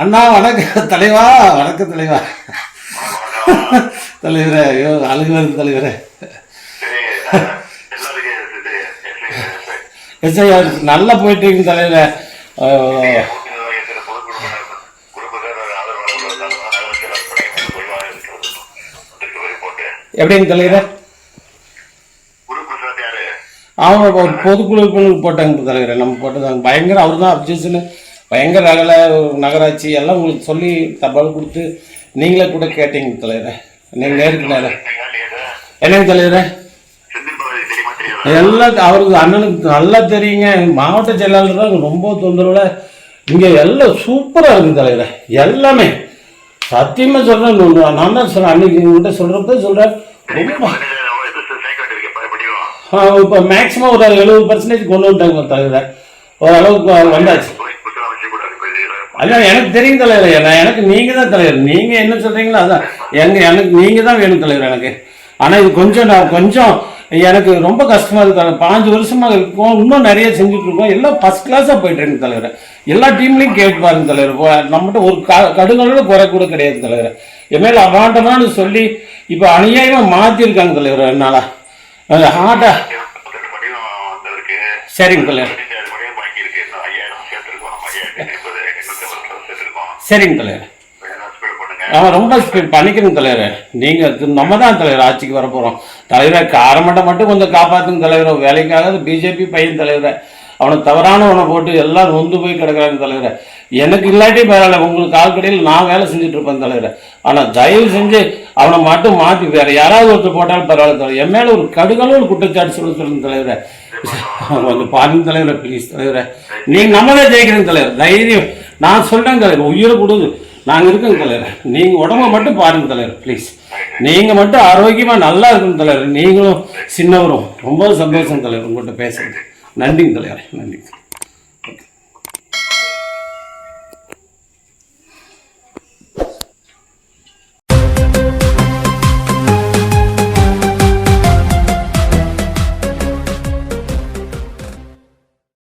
அண்ணா வணக்கம் தலைவா, வணக்கம் தலைவா. தலைவரே, ஐயோ அழுகு வருது தலைவரே. எஸ்ஐயா நல்லா போயிட்டு இருக்கு தலைவரே. எப்படிங்க தலைவரே? அவங்க ஒரு பொதுக்குழு போட்டாங்க தலைவரே. நம்ம போட்டதாங்க பயங்கர, அவர் தான் அப்ஜெக்ஷனு பயங்கர நகராட்சி எல்லாம் உங்களுக்கு சொல்லி தபால் கொடுத்து நீங்களே கூட கேட்டீங்க தலைவரே. நீங்கள் நேருக்கு நேரம் என்னங்க தலைவரே? எல்லாம் அவருக்கு அண்ணனுக்கு நல்லா தெரியுங்க. மாவட்ட செயலாளர் தான் ரொம்ப தொந்தரவுல. இங்கே எல்லாம் சூப்பராக இருக்குது தலைவரே. எல்லாமே சத்தியமாக சொல்கிறேன். நான் தான் சொல்கிறேன், அன்னைக்கு உங்கள்கிட்ட சொல்கிறப்ப சொல்கிறேன். ரொம்ப இப்போ மேக்ஸிமம் ஒரு 70% கொண்டு வந்துட்டாங்க தலைவரே. ஓரளவுக்கு வந்தாச்சு. அதான் எனக்கு தெரியும் தலைவர். எனக்கு நீங்கள் தான் தலைவர். நீங்கள் என்ன சொல்கிறீங்களோ அதான் எனக்கு நீங்கள் தான் வேணும் தலைவர் எனக்கு. ஆனால் இது கொஞ்சம் எனக்கு ரொம்ப கஷ்டமாக இருக்குது. 5 வருஷமாக இருக்கும், இன்னும் நிறைய செஞ்சுட்ருக்கோம். எல்லாம் ஃபஸ்ட் கிளாஸாக போயிட்டுருக்கு தலைவர். எல்லா டீம்லேயும் கேட்டு பாருங்க தலைவர். நம்மகிட்ட ஒரு கடுங்களோட குறை கூட கிடையாது தலைவர். என்மேல் அபாண்டமானு சொல்லி இப்போ அநியாயமாக மாற்றிருக்காங்க தலைவர். என்னால் ஹார்ட்டா சரிங்க தலைவர். சரிங்க தலைவர். ரொம்ப ஸ்பீட் பண்ணிக்கணும் தலைவர். நீங்கள் நம்ம தான் தலைவர் ஆட்சிக்கு வர போகிறோம் தலைவரை. காரமட்டை மட்டும் கொஞ்சம் காப்பாற்றுங்க தலைவர். வேலைக்காக பிஜேபி பையன் தலைவரை. அவனை தவறானவனை போட்டு எல்லாம் நொந்து போய் கிடக்கிறாங்க தலைவரை. எனக்கு இல்லாட்டி பரவாயில்ல, உங்களுக்கு ஆள்கடையில் நான் வேலை செஞ்சுட்டு இருப்பேன் தலைவரை. ஆனால் தயவு செஞ்சு அவனை மட்டும் மாற்றி வேறு யாராவது ஒருத்தர் போட்டாலும் பரவாயில்ல தலைவர். என் மேலே ஒரு கடுகளவு குற்றச்சாட்டு சொல்லுங்க தலைவரை. கொஞ்சம் பாருங்க தலைவரை ப்ளீஸ் தலைவரை. நீங்கள் நம்ம தான் ஜெயிக்கிறீங்க தலைவர். தைரியம் நான் சொல்கிறேன் தலைவர். உயிரை கொடுது நாங்கள் இருக்கோங்க தலைவர். நீங்கள் உடம்ப மட்டும் பாருங்க தலைவர் ப்ளீஸ். நீங்கள் மட்டும் ஆரோக்கியமாக நல்லா இருக்கணும் தலைவர். நீங்களும் சின்னவரும் ரொம்ப சந்தோஷம் தலைவர் உங்கள்கிட்ட பேசுறது. நன்றிங்க தலைவர். நன்றி.